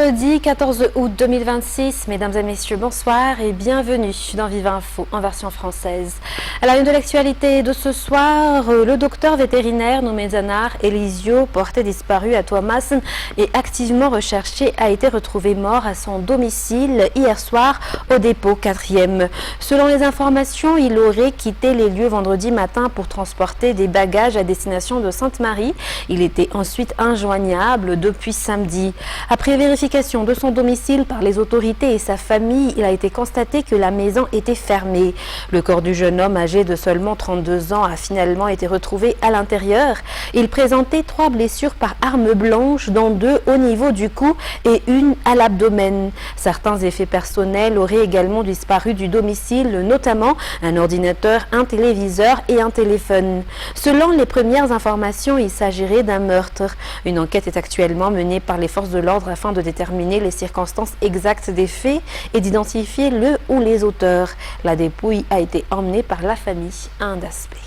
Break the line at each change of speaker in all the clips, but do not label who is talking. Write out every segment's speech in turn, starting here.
Vendredi 14 août 2026, mesdames et messieurs, bonsoir et bienvenue dans Vive Info en version française. À la une de l'actualité de ce soir, le docteur vétérinaire nommé Zanar Elisio, porté disparu à Tuamasin et activement recherché, a été retrouvé mort à son domicile hier soir au dépôt 4e. Selon les informations, il aurait quitté les lieux vendredi matin pour transporter des bagages à destination de Sainte-Marie. Il était ensuite injoignable depuis samedi. Après vérification de son domicile par les autorités et sa famille, il a été constaté que la maison était fermée. Le corps du jeune homme âgé de seulement 32 ans a finalement été retrouvé à l'intérieur. Il présentait 3 blessures par arme blanche, dont 2 au niveau du cou et 1 à l'abdomen. Certains effets personnels auraient également disparu du domicile, notamment un ordinateur, un téléviseur et un téléphone. Selon les premières informations, il s'agirait d'un meurtre. Une enquête est actuellement menée par les forces de l'ordre afin de déterminer les circonstances exactes des faits et d'identifier le ou les auteurs. La dépouille a été emmenée par la famille à Andaspé.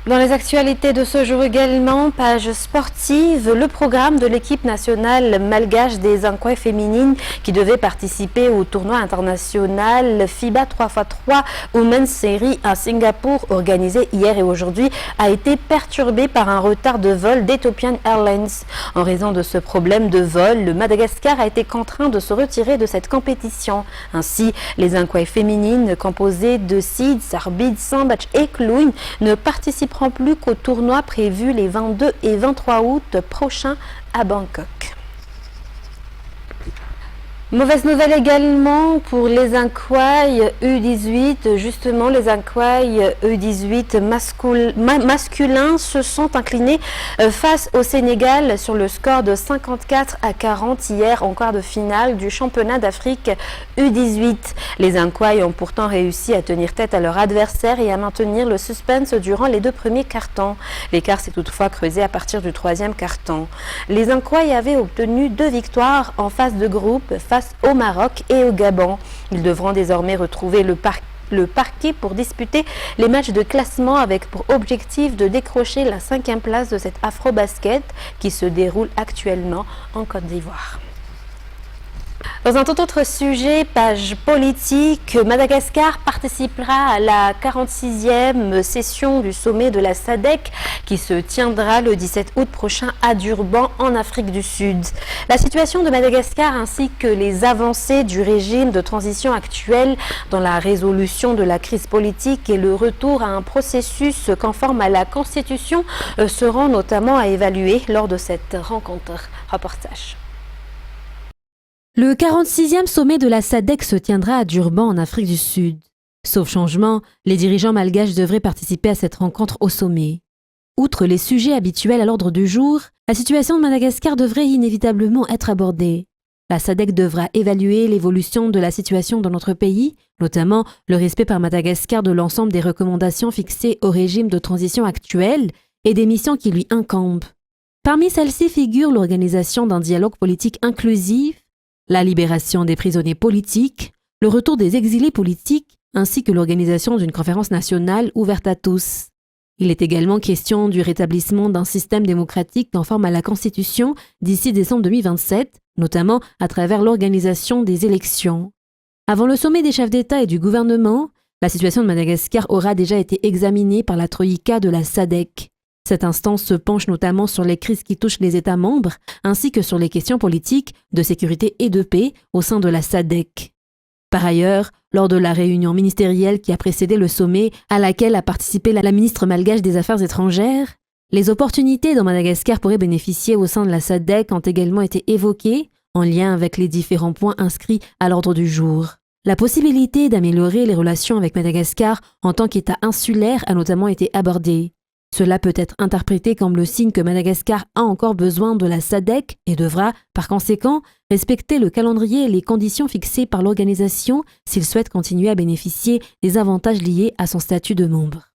Dans les actualités de ce jour également, page sportive, le programme de l'équipe nationale malgache des Ankway féminines qui devait participer au tournoi international FIBA 3x3 Women's Series à Singapour organisé hier et aujourd'hui a été perturbé par un retard de vol d'Ethiopian Airlines. En raison de ce problème de vol, le Madagascar a été contraint de se retirer de cette compétition. Ainsi, les Ankway féminines composées de Sid, Sarbid, Sambach et Kluin ne participeront plus qu'au tournoi prévu les 22 et 23 août prochains à Bangkok. Mauvaise nouvelle également pour les Ankway U18. Justement, les Ankway U18 masculins se sont inclinés face au Sénégal sur le score de 54-40 hier en quart de finale du championnat d'Afrique U18. Les Ankway ont pourtant réussi à tenir tête à leur adversaire et à maintenir le suspense durant les 2 premiers cartons. L'écart s'est toutefois creusé à partir du 3e carton. Les Ankway avaient obtenu 2 victoires en phase de groupe face au Maroc et au Gabon. Ils devront désormais retrouver le parquet pour disputer les matchs de classement avec pour objectif de décrocher la 5e place de cette Afro-Basket qui se déroule actuellement en Côte d'Ivoire. Dans un tout autre sujet, page politique, Madagascar participera à la 46e session du sommet de la SADC qui se tiendra le 17 août prochain à Durban en Afrique du Sud. La situation de Madagascar ainsi que les avancées du régime de transition actuel dans la résolution de la crise politique et le retour à un processus conforme à la Constitution seront notamment à évaluer lors de cette rencontre. Reportage.
Le 46e sommet de la SADC se tiendra à Durban en Afrique du Sud. Sauf changement, les dirigeants malgaches devraient participer à cette rencontre au sommet. Outre les sujets habituels à l'ordre du jour, la situation de Madagascar devrait inévitablement être abordée. La SADC devra évaluer l'évolution de la situation dans notre pays, notamment le respect par Madagascar de l'ensemble des recommandations fixées au régime de transition actuel et des missions qui lui incombent. Parmi celles-ci figure l'organisation d'un dialogue politique inclusif, la libération des prisonniers politiques, le retour des exilés politiques, ainsi que l'organisation d'une conférence nationale ouverte à tous. Il est également question du rétablissement d'un système démocratique conforme à la Constitution d'ici décembre 2027, notamment à travers l'organisation des élections. Avant le sommet des chefs d'État et du gouvernement, la situation de Madagascar aura déjà été examinée par la Troïka de la SADC. Cette instance se penche notamment sur les crises qui touchent les États membres, ainsi que sur les questions politiques, de sécurité et de paix au sein de la SADC. Par ailleurs, lors de la réunion ministérielle qui a précédé le sommet, à laquelle a participé la ministre malgache des Affaires étrangères, les opportunités dont Madagascar pourrait bénéficier au sein de la SADC ont également été évoquées, en lien avec les différents points inscrits à l'ordre du jour. La possibilité d'améliorer les relations avec Madagascar en tant qu'État insulaire a notamment été abordée. Cela peut être interprété comme le signe que Madagascar a encore besoin de la SADC et devra, par conséquent, respecter le calendrier et les conditions fixées par l'organisation s'il souhaite continuer à bénéficier des avantages liés à son statut de membre.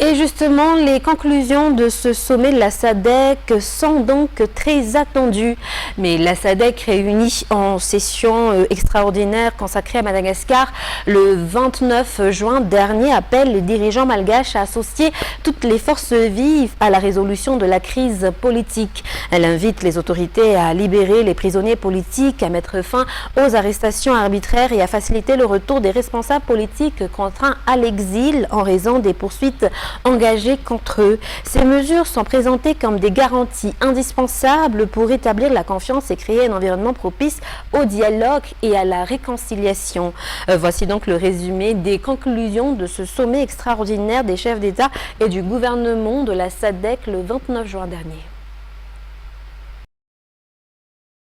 Et justement, les conclusions de ce sommet de la SADC sont donc très attendues. Mais la SADC réunie en session extraordinaire consacrée à Madagascar le 29 juin dernier appelle les dirigeants malgaches à associer toutes les forces vives à la résolution de la crise politique. Elle invite les autorités à libérer les prisonniers politiques, à mettre fin aux arrestations arbitraires et à faciliter le retour des responsables politiques contraints à l'exil en raison des poursuites engagés contre eux. Ces mesures sont présentées comme des garanties indispensables pour rétablir la confiance et créer un environnement propice au dialogue et à la réconciliation. Voici donc le résumé des conclusions de ce sommet extraordinaire des chefs d'État et du gouvernement de la SADC le 29 juin dernier.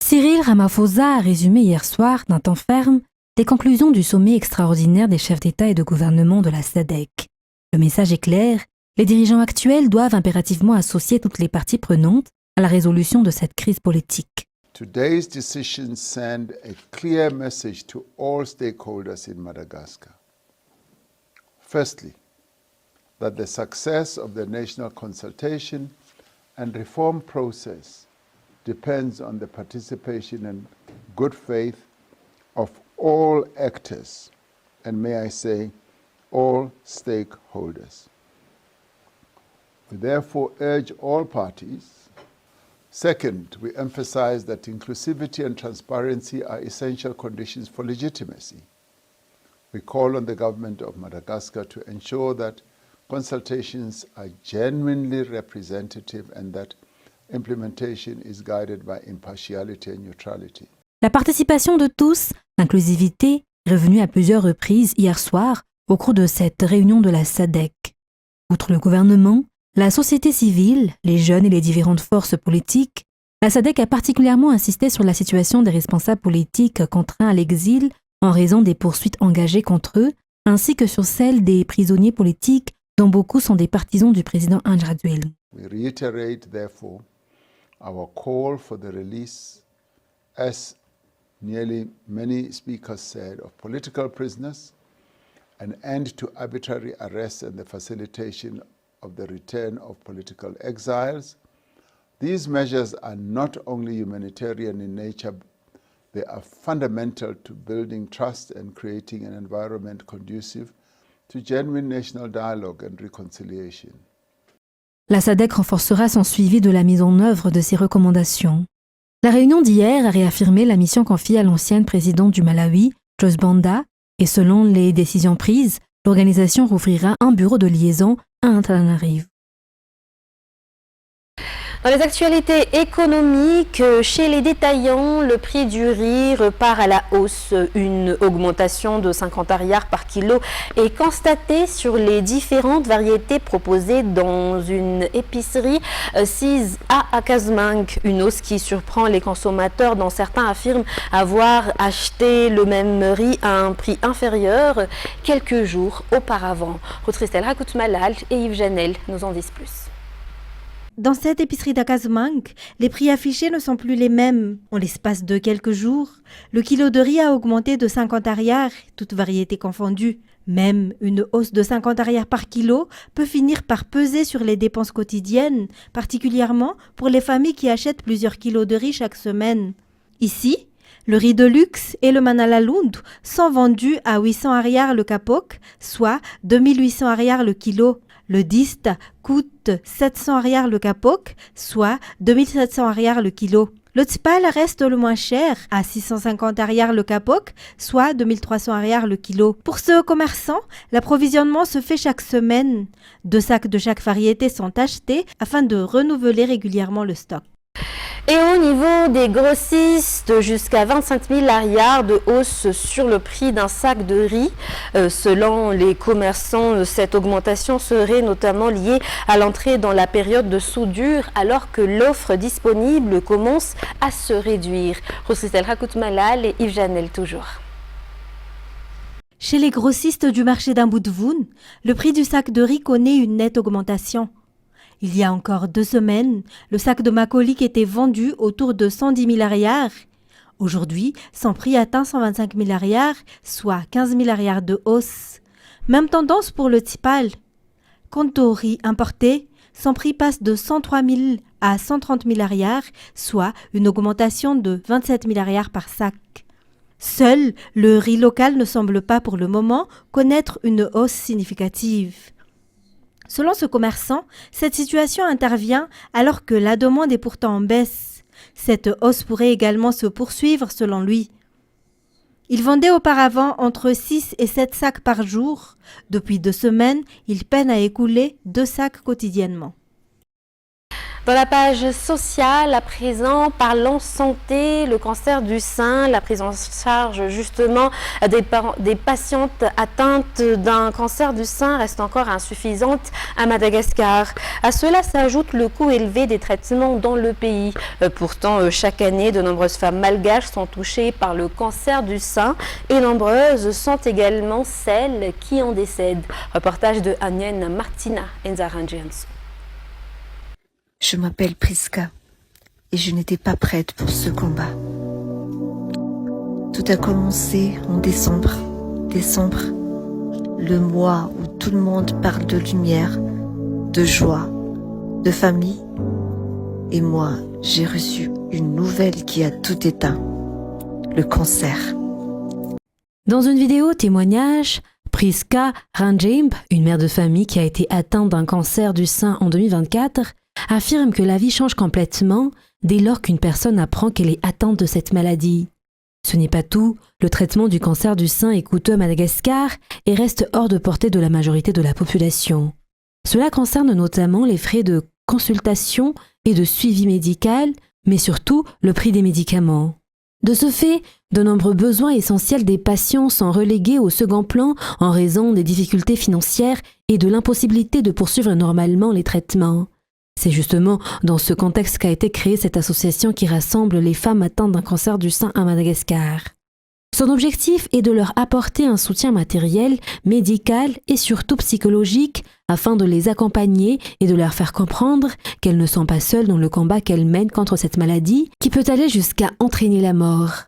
Cyril Ramaphosa a résumé hier soir, d'un temps ferme, les conclusions du sommet extraordinaire des chefs d'État et de gouvernement de la SADC. Le message est clair, les dirigeants actuels doivent impérativement associer toutes les parties prenantes à la résolution de cette crise politique.
Today's decisions send a clear message to all stakeholders in Madagascar. Firstly, that the success of the national consultation and reform process depends on the participation and good faith of all actors, and may I say, all stakeholders. We therefore urge all parties. Second, we emphasize that inclusivity and transparency are essential conditions for legitimacy. We call on the government of Madagascar to ensure that consultations are genuinely representative and that implementation is guided by impartiality and neutrality.
La participation de tous, l'inclusivité, est revenue à plusieurs reprises hier soir au cours de cette réunion de la SADC. Outre le gouvernement, la société civile, les jeunes et les différentes forces politiques, la SADC a particulièrement insisté sur la situation des responsables politiques contraints à l'exil en raison des poursuites engagées contre eux, ainsi que sur celle des prisonniers politiques dont beaucoup sont des partisans du président Andry Rajoelina.
We reiterate, therefore, our call for the release, as nearly many speakers said, of political prisoners, an end to arbitrary arrests and the facilitation of the return of political exiles. These measures are not only humanitarian in nature, they are fundamental to building trust and creating an environment conducive to genuine national dialogue and reconciliation.
La SADC renforcera son suivi de la mise en œuvre de ces recommandations. La réunion d'hier a réaffirmé la mission confiée à l'ancienne présidente du Malawi, Joyce Banda, et selon les décisions prises, l'organisation rouvrira un bureau de liaison à Antananarivo.
Dans les actualités économiques, chez les détaillants, le prix du riz repart à la hausse. Une augmentation de 50 ariars par kilo est constatée sur les différentes variétés proposées dans une épicerie sise à Casamance. Une hausse qui surprend les consommateurs dont certains affirment avoir acheté le même riz à un prix inférieur quelques jours auparavant. Christelle Rakoutmalal et Yves Janel nous en disent plus.
Dans cette épicerie d'Akasemangue, les prix affichés ne sont plus les mêmes. En l'espace de quelques jours, le kilo de riz a augmenté de 50 ariars, toutes variétés confondues. Même une hausse de 50 ariars par kilo peut finir par peser sur les dépenses quotidiennes, particulièrement pour les familles qui achètent plusieurs kilos de riz chaque semaine. Ici, le riz de luxe et le manalalundo sont vendus à 800 ariars le kapok, soit 2800 ariars le kilo. Le dist coûte 700 ariars le kapok, soit 2700 ariars le kilo. Le tsipal reste le moins cher, à 650 ariars le kapok, soit 2300 ariars le kilo. Pour ce commerçant, l'approvisionnement se fait chaque semaine. 2 sacs de chaque variété sont achetés afin de renouveler régulièrement le stock.
Et au niveau des grossistes, jusqu'à 25 000 ariars de hausse sur le prix d'un sac de riz. Selon les commerçants, cette augmentation serait notamment liée à l'entrée dans la période de soudure alors que l'offre disponible commence à se réduire. Christelle Rakoutmalal et Yves Janel toujours.
Chez les grossistes du marché d'Ambudvoun, le prix du sac de riz connaît une nette augmentation. Il y a encore 2 semaines, le sac de macolik était vendu autour de 110 000 ariars. Aujourd'hui, son prix atteint 125 000 ariars, soit 15 000 ariars de hausse. Même tendance pour le tipal. Quant au riz importé, son prix passe de 103 000 à 130 000 arrières, soit une augmentation de 27 000 arrières par sac. Seul le riz local ne semble pas pour le moment connaître une hausse significative. Selon ce commerçant, cette situation intervient alors que la demande est pourtant en baisse. Cette hausse pourrait également se poursuivre selon lui. Il vendait auparavant entre 6 et 7 sacs par jour. Depuis 2 semaines, il peine à écouler 2 sacs quotidiennement.
Dans la page sociale, à présent, parlons santé, le cancer du sein, la prise en charge justement des patientes atteintes d'un cancer du sein reste encore insuffisante à Madagascar. À cela s'ajoute le coût élevé des traitements dans le pays. Pourtant, chaque année, de nombreuses femmes malgaches sont touchées par le cancer du sein et nombreuses sont également celles qui en décèdent. Reportage de Anyen Martina Enzarangians.
Je m'appelle Priska et je n'étais pas prête pour ce combat. Tout a commencé en décembre. Décembre, le mois où tout le monde parle de lumière, de joie, de famille. Et moi, j'ai reçu une nouvelle qui a tout éteint. Le cancer.
Dans une vidéo témoignage, Priska Ranjimb, une mère de famille qui a été atteinte d'un cancer du sein en 2024, affirme que la vie change complètement dès lors qu'une personne apprend qu'elle est atteinte de cette maladie. Ce n'est pas tout, le traitement du cancer du sein est coûteux à Madagascar et reste hors de portée de la majorité de la population. Cela concerne notamment les frais de consultation et de suivi médical, mais surtout le prix des médicaments. De ce fait, de nombreux besoins essentiels des patients sont relégués au second plan en raison des difficultés financières et de l'impossibilité de poursuivre normalement les traitements. C'est justement dans ce contexte qu'a été créée cette association qui rassemble les femmes atteintes d'un cancer du sein à Madagascar. Son objectif est de leur apporter un soutien matériel, médical et surtout psychologique afin de les accompagner et de leur faire comprendre qu'elles ne sont pas seules dans le combat qu'elles mènent contre cette maladie qui peut aller jusqu'à entraîner la mort.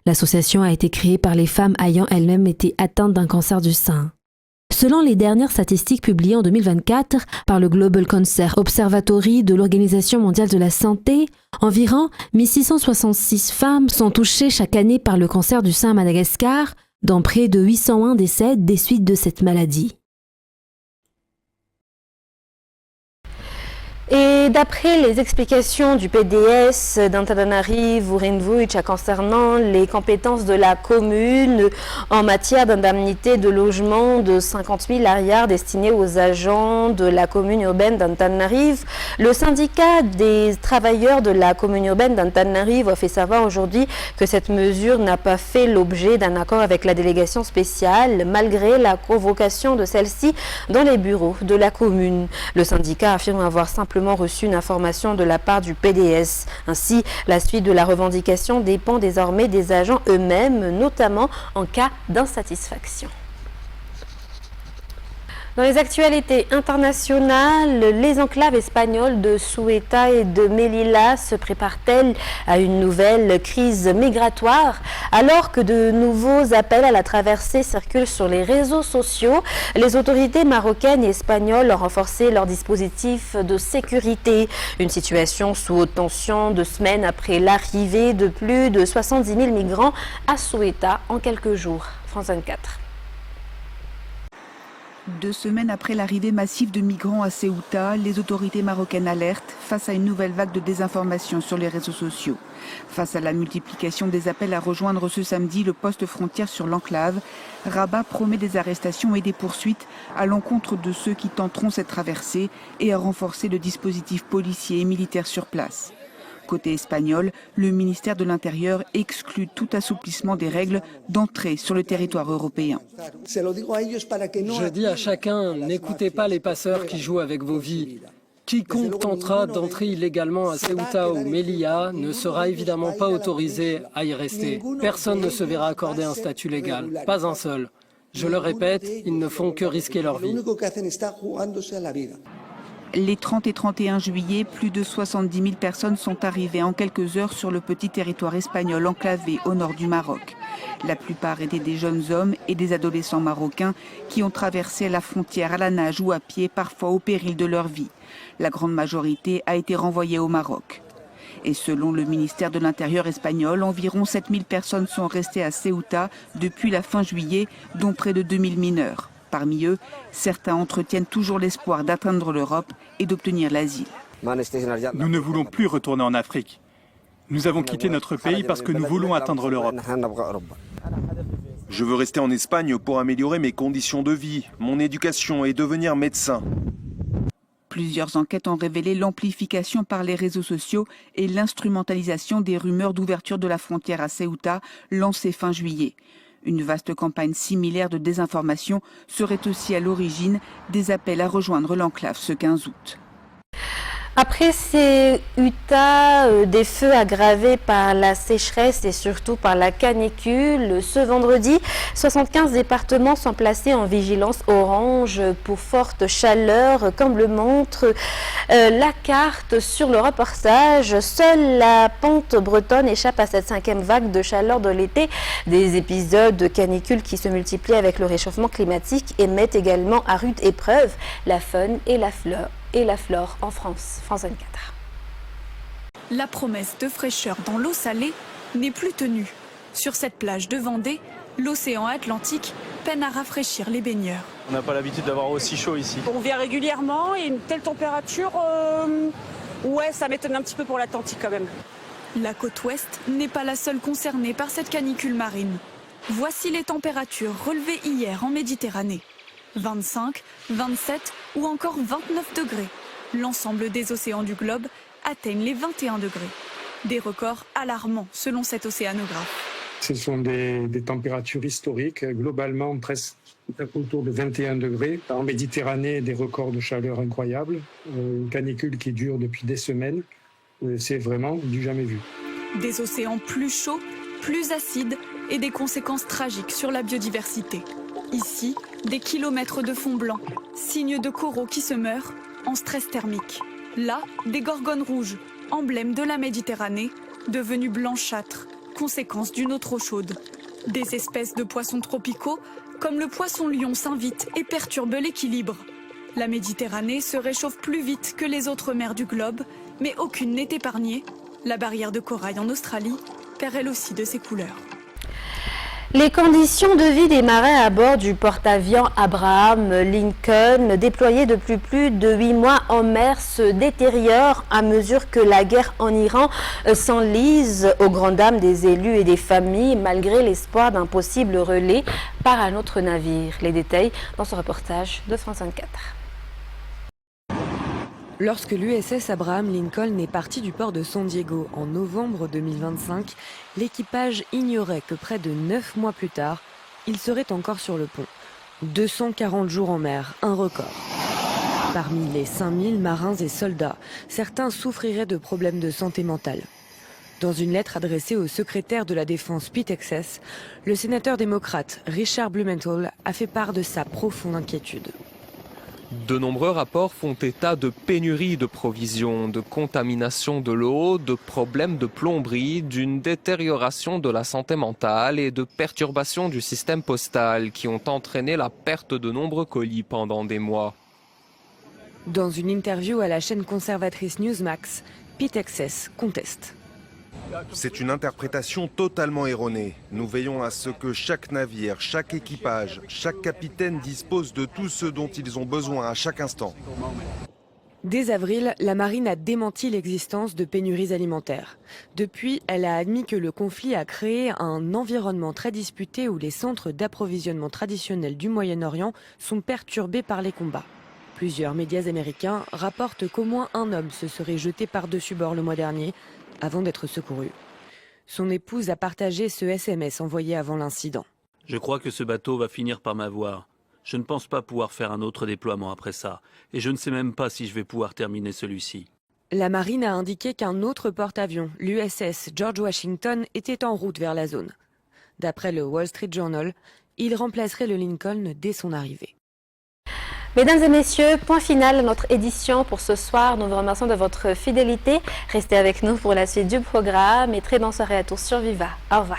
L'association a été créée par les femmes ayant elles-mêmes été atteintes d'un cancer du sein. Selon les dernières statistiques publiées en 2024 par le Global Cancer Observatory de l'Organisation mondiale de la santé, environ 1666 femmes sont touchées chaque année par le cancer du sein à Madagascar, dont près de 801 décèdent des suites de cette maladie.
Et d'après les explications du PDS d'Antananarivo Renvuicha concernant les compétences de la commune en matière d'indemnité de logement de 50 000 arrières destinés aux agents de la commune urbaine d'Antananarivo, le syndicat des travailleurs de la commune urbaine d'Antananarivo a fait savoir aujourd'hui que cette mesure n'a pas fait l'objet d'un accord avec la délégation spéciale malgré la convocation de celle-ci dans les bureaux de la commune. Le syndicat affirme avoir simplement reçu une information de la part du PDS. Ainsi, la suite de la revendication dépend désormais des agents eux-mêmes, notamment en cas d'insatisfaction. Dans les actualités internationales, les enclaves espagnoles de Ceuta et de Melilla se préparent-elles à une nouvelle crise migratoire? Alors que de nouveaux appels à la traversée circulent sur les réseaux sociaux, les autorités marocaines et espagnoles ont renforcé leur dispositif de sécurité. Une situation sous haute tension 2 semaines après l'arrivée de plus de 70 000 migrants à Ceuta en quelques jours. France 24.
2 semaines après l'arrivée massive de migrants à Ceuta, les autorités marocaines alertent face à une nouvelle vague de désinformation sur les réseaux sociaux. Face à la multiplication des appels à rejoindre ce samedi le poste frontière sur l'enclave, Rabat promet des arrestations et des poursuites à l'encontre de ceux qui tenteront cette traversée et à renforcer le dispositif policier et militaire sur place. Côté espagnol, le ministère de l'Intérieur exclut tout assouplissement des règles d'entrée sur le territoire européen.
Je dis à chacun, n'écoutez pas les passeurs qui jouent avec vos vies. Quiconque tentera d'entrer illégalement à Ceuta ou Melilla ne sera évidemment pas autorisé à y rester. Personne ne se verra accorder un statut légal, pas un seul. Je le répète, ils ne font que risquer leur vie.
Les 30 et 31 juillet, plus de 70 000 personnes sont arrivées en quelques heures sur le petit territoire espagnol enclavé au nord du Maroc. La plupart étaient des jeunes hommes et des adolescents marocains qui ont traversé la frontière à la nage ou à pied, parfois au péril de leur vie. La grande majorité a été renvoyée au Maroc. Et selon le ministère de l'Intérieur espagnol, environ 7 000 personnes sont restées à Ceuta depuis la fin juillet, dont près de 2 000 mineurs. Parmi eux, certains entretiennent toujours l'espoir d'atteindre l'Europe et d'obtenir l'asile.
Nous ne voulons plus retourner en Afrique. Nous avons quitté notre pays parce que nous voulons atteindre l'Europe.
Je veux rester en Espagne pour améliorer mes conditions de vie, mon éducation et devenir médecin.
Plusieurs enquêtes ont révélé l'amplification par les réseaux sociaux et l'instrumentalisation des rumeurs d'ouverture de la frontière à Ceuta lancées fin juillet. Une vaste campagne similaire de désinformation serait aussi à l'origine des appels à rejoindre l'enclave ce 15 août.
Après Ceuta, des feux aggravés par la sécheresse et surtout par la canicule, ce vendredi, 75 départements sont placés en vigilance orange pour forte chaleur, comme le montre la carte sur le reportage. Seule la pente bretonne échappe à cette 5e vague de chaleur de l'été. Des épisodes de canicule qui se multiplient avec le réchauffement climatique et mettent également à rude épreuve la faune et la flore en France. France 24.
La promesse de fraîcheur dans l'eau salée n'est plus tenue. Sur cette plage de Vendée, l'océan Atlantique peine à rafraîchir les baigneurs.
On n'a pas l'habitude d'avoir aussi chaud ici.
On vient régulièrement et une telle température, ouais, ça m'étonne un petit peu pour l'Atlantique quand même.
La côte ouest n'est pas la seule concernée par cette canicule marine. Voici les températures relevées hier en Méditerranée. 25, 27 ou encore 29 degrés. L'ensemble des océans du globe atteignent les 21 degrés. Des records alarmants selon cet océanographe.
Ce sont des températures historiques, globalement presque autour de 21 degrés. En Méditerranée, des records de chaleur incroyables. Une canicule qui dure depuis des semaines. C'est vraiment du jamais vu.
Des océans plus chauds, plus acides et des conséquences tragiques sur la biodiversité. Ici, des kilomètres de fond blanc, signe de coraux qui se meurent en stress thermique. Là, des gorgones rouges, emblème de la Méditerranée, devenues blanchâtres, conséquence d'une eau trop chaude. Des espèces de poissons tropicaux, comme le poisson-lion, s'invitent et perturbent l'équilibre. La Méditerranée se réchauffe plus vite que les autres mers du globe, mais aucune n'est épargnée. La barrière de corail en Australie perd elle aussi de ses couleurs.
Les conditions de vie des marins à bord du porte-avions Abraham Lincoln, déployé depuis plus de 8 mois en mer, se détériorent à mesure que la guerre en Iran s'enlise aux grandes dames des élus et des familles, malgré l'espoir d'un possible relais par un autre navire. Les détails dans ce reportage de France 24.
Lorsque l'USS Abraham Lincoln est parti du port de San Diego en novembre 2025, l'équipage ignorait que près de 9 mois plus tard, il serait encore sur le pont. 240 jours en mer, un record. Parmi les 5000 marins et soldats, certains souffriraient de problèmes de santé mentale. Dans une lettre adressée au secrétaire de la Défense Pete Hegseth, le sénateur démocrate Richard Blumenthal a fait part de sa profonde inquiétude.
De nombreux rapports font état de pénurie de provisions, de contamination de l'eau, de problèmes de plomberie, d'une détérioration de la santé mentale et de perturbations du système postal qui ont entraîné la perte de nombreux colis pendant des mois.
Dans une interview à la chaîne conservatrice Newsmax, Pete Hegseth conteste.
C'est une interprétation totalement erronée. Nous veillons à ce que chaque navire, chaque équipage, chaque capitaine dispose de tout ce dont ils ont besoin à chaque instant.
Dès avril, la marine a démenti l'existence de pénuries alimentaires. Depuis, elle a admis que le conflit a créé un environnement très disputé où les centres d'approvisionnement traditionnels du Moyen-Orient sont perturbés par les combats. Plusieurs médias américains rapportent qu'au moins un homme se serait jeté par-dessus bord le mois dernier, avant d'être secouru. Son épouse a partagé ce SMS envoyé avant l'incident.
Je crois que ce bateau va finir par m'avoir. Je ne pense pas pouvoir faire un autre déploiement après ça. Et je ne sais même pas si je vais pouvoir terminer celui-ci.
La marine a indiqué qu'un autre porte-avions, l'USS George Washington, était en route vers la zone. D'après le Wall Street Journal, il remplacerait le Lincoln dès son arrivée.
Mesdames et messieurs, point final à notre édition pour ce soir. Nous vous remercions de votre fidélité. Restez avec nous pour la suite du programme et très bonne soirée à tous sur Viva. Au revoir.